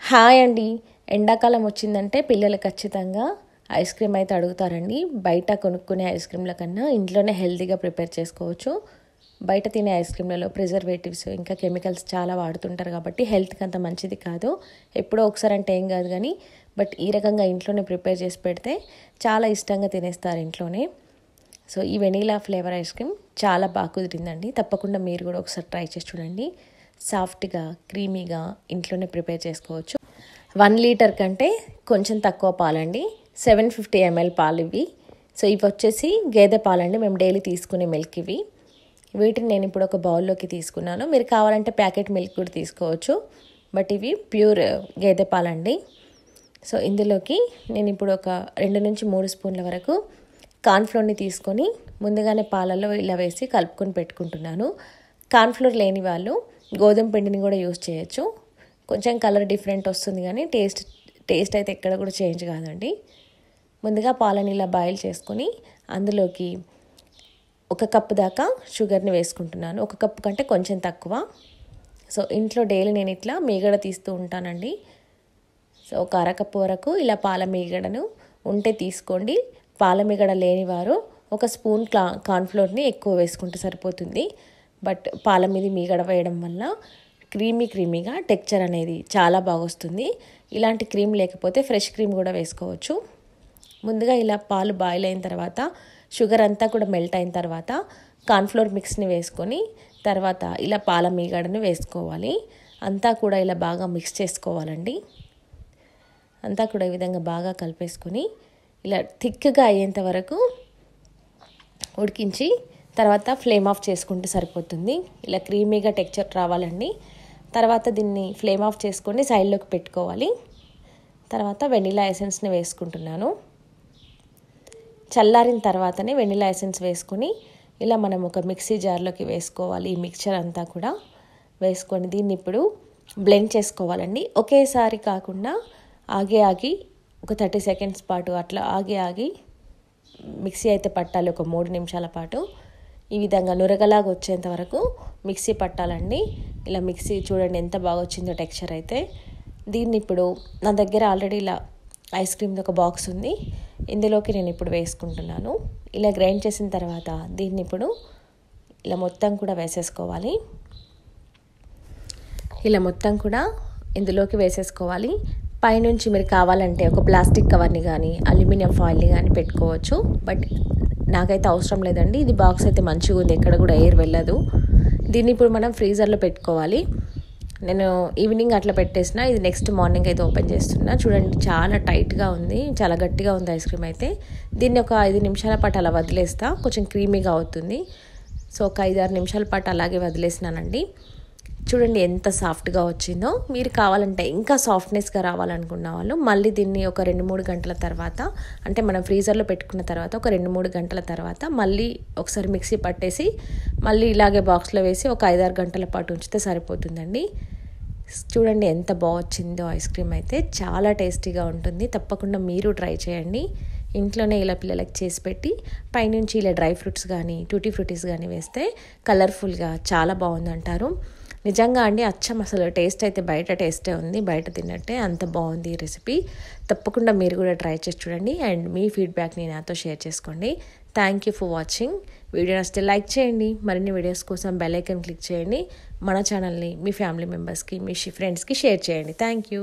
Hi అండి. ఎండాకాలం వచ్చిందంటే పిల్లలు ఖచ్చితంగా ఐస్ క్రీమ్ అయితే అడుగుతారండి. బయట కొనుక్కునే ఐస్ క్రీమ్ల కన్నా ఇంట్లోనే హెల్తీగా ప్రిపేర్ చేసుకోవచ్చు. బయట తినే ఐస్ క్రీమ్లలో ప్రిజర్వేటివ్స్ ఇంకా కెమికల్స్ చాలా వాడుతుంటారు కాబట్టి హెల్త్కి అంత మంచిది కాదు. ఎప్పుడో ఒకసారి అంటే ఏం కాదు కానీ బట్ ఈ రకంగా ఇంట్లోనే ప్రిపేర్ చేసి పెడితే చాలా ఇష్టంగా తినేస్తారు ఇంట్లోనే. సో ఈ వెనీలా ఫ్లేవర్ ఐస్ క్రీమ్ చాలా బాగా కుదిరిందండి. తప్పకుండా మీరు కూడా ఒకసారి ట్రై చేసి చూడండి. సాఫ్ట్గా క్రీమీగా ఇంట్లోనే ప్రిపేర్ చేసుకోవచ్చు. 1 లీటర్ కంటే కొంచెం తక్కువ పాలండి. 750 ml పాలు ఇవి. సో ఇవి వచ్చేసి గేదె పాలండి, మేము డైలీ తీసుకునే మిల్క్ ఇవి. వీటిని నేను ఇప్పుడు ఒక బౌల్లోకి తీసుకున్నాను. మీరు కావాలంటే ప్యాకెట్ మిల్క్ కూడా తీసుకోవచ్చు, బట్ ఇవి ప్యూర్ గేదె పాలండి. సో ఇందులోకి నేను ఇప్పుడు ఒక 2 నుంచి 3 స్పూన్ల వరకు కార్న్ఫ్లోర్ని తీసుకొని ముందుగానే పాలల్లో ఇలా వేసి కలుపుకొని పెట్టుకుంటున్నాను. కార్న్ఫ్లోర్ లేని వాళ్ళు గోధుమ పిండిని కూడా యూజ్ చేయొచ్చు. కొంచెం కలర్ డిఫరెంట్ వస్తుంది కానీ టేస్ట్ అయితే ఎక్కడ కూడా చేంజ్ కాదండి. ముందుగా పాలని ఇలా బాయిల్ చేసుకొని అందులోకి 1 కప్పు దాకా షుగర్ని వేసుకుంటున్నాను. 1 కప్పు కంటే కొంచెం తక్కువ. సో ఇంట్లో డైలీ నేను ఇట్లా మీగడ తీస్తూ ఉంటానండి. సో ఒక 1/2 కప్పు వరకు ఇలా పాల మీగడను ఉంటే తీసుకోండి. పాల మీగడ లేనివారు 1 స్పూన్ కార్న్ఫ్లోర్ని ఎక్కువ వేసుకుంటే సరిపోతుంది. బట్ పాల మీద మీగడ వేయడం వల్ల క్రీమీగా టెక్చర్ అనేది చాలా బాగా వస్తుంది. ఇలాంటి క్రీమ్ లేకపోతే ఫ్రెష్ క్రీమ్ కూడా వేసుకోవచ్చు. ముందుగా ఇలా పాలు బాయిల్ అయిన తర్వాత షుగర్ అంతా కూడా మెల్ట్ అయిన తర్వాత కార్న్ఫ్లోర్ మిక్స్ని వేసుకొని తర్వాత ఇలా పాల మీగడని వేసుకోవాలి. అంతా కూడా ఇలా బాగా మిక్స్ చేసుకోవాలండి. అంతా కూడా ఈ విధంగా బాగా కలిపేసుకొని ఇలా థిక్గా అయ్యేంత వరకు ఉడికించి తర్వాత ఫ్లేమ్ ఆఫ్ చేసుకుంటే సరిపోతుంది. ఇలా క్రీమీగా టెక్చర్ రావాలండి. తర్వాత దీన్ని ఫ్లేమ్ ఆఫ్ చేసుకొని సైడ్లోకి పెట్టుకోవాలి. తర్వాత వెనిలా ఎసెన్స్ని వేసుకుంటున్నాను. చల్లారిన తర్వాతనే వెనిలా ఎసెన్స్ వేసుకొని ఇలా మనం ఒక మిక్సీ జార్లోకి వేసుకోవాలి. ఈ మిక్చర్ అంతా కూడా వేసుకొని దీన్ని ఇప్పుడు బ్లెండ్ చేసుకోవాలండి. ఒకేసారి కాకుండా ఆగి ఒక 30 సెకండ్స్ పాటు అట్లా ఆగి మిక్సీ అయితే పట్టాలి. ఒక 3 నిమిషాల పాటు ఈ విధంగా నురగలాగా వచ్చేంత వరకు మిక్సీ పట్టాలండి. ఇలా మిక్సీ చూడండి ఎంత బాగా వచ్చిందో టెక్స్చర్ అయితే. దీన్ని ఇప్పుడు నా దగ్గర ఆల్రెడీ ఇలా ఐస్ క్రీమ్ది ఒక బాక్స్ ఉంది, ఇందులోకి నేను ఇప్పుడు వేసుకుంటున్నాను. ఇలా గ్రైండ్ చేసిన తర్వాత దీన్ని ఇప్పుడు ఇలా మొత్తం కూడా వేసేసుకోవాలి. ఇలా మొత్తం కూడా ఇందులోకి వేసేసుకోవాలి. పైనుంచి మీరు కావాలంటే ఒక ప్లాస్టిక్ కవర్ని కానీ అల్యూమినియం ఫాయిల్ని కానీ పెట్టుకోవచ్చు, బట్ నాకైతే అవసరం లేదండి. ఇది బాక్స్ అయితే మంచిగా ఉంది, ఎక్కడ కూడా ఎయిర్ వెళ్ళదు. దీన్ని ఇప్పుడు మనం ఫ్రీజర్లో పెట్టుకోవాలి. నేను ఈవినింగ్ అట్లా పెట్టేసిన, ఇది నెక్స్ట్ మార్నింగ్ అయితే ఓపెన్ చేస్తున్నా. చూడండి చాలా టైట్గా ఉంది, చాలా గట్టిగా ఉంది ఐస్ క్రీమ్ అయితే. దీన్ని ఒక 5 నిమిషాల పాటు అలా వదిలేస్తా, కొంచెం క్రీమీగా అవుతుంది. సో ఒక 5-6 నిమిషాల పాటు అలాగే వదిలేసినానండి. చూడండి ఎంత సాఫ్ట్గా వచ్చిందో. మీరు కావాలంటే ఇంకా సాఫ్ట్నెస్గా రావాలనుకున్న వాళ్ళు మళ్ళీ దీన్ని ఒక 2-3 గంటల తర్వాత, అంటే మనం ఫ్రీజర్లో పెట్టుకున్న తర్వాత ఒక 2-3 గంటల తర్వాత మళ్ళీ ఒకసారి మిక్సీ పట్టేసి మళ్ళీ ఇలాగే బాక్స్లో వేసి ఒక 5-6 గంటల పాటు ఉంచితే సరిపోతుందండి. చూడండి ఎంత బాగా వచ్చిందో ఐస్ క్రీమ్ అయితే. చాలా టేస్టీగా ఉంటుంది. తప్పకుండా మీరు ట్రై చేయండి. ఇంట్లోనే ఇలా పిల్లలకి చేసి పెట్టి పైనుంచి ఇలా డ్రై ఫ్రూట్స్ కానీ టూటీ ఫ్రూటీస్ కానీ వేస్తే కలర్ఫుల్గా చాలా బాగుందంటారు. నిజంగా అండి, అచ్చం అసలు టేస్ట్ అయితే బయట టేస్టే ఉంది, బయట తిన్నట్టే అంత బాగుంది ఈ రెసిపీ. తప్పకుండా మీరు కూడా ట్రై చేసి చూడండి అండ్ మీ ఫీడ్బ్యాక్ని నాతో షేర్ చేసుకోండి. Thank you for watching. Video నచ్చితే లైక్ చేయండి. మరిన్ని వీడియోస్ కోసం బెల్ ఐకాన్ క్లిక్ చేయండి. మన ఛానల్ని మీ ఫ్యామిలీ మెంబర్స్కి మీ ఫ్రెండ్స్కి షేర్ చేయండి. Thank you.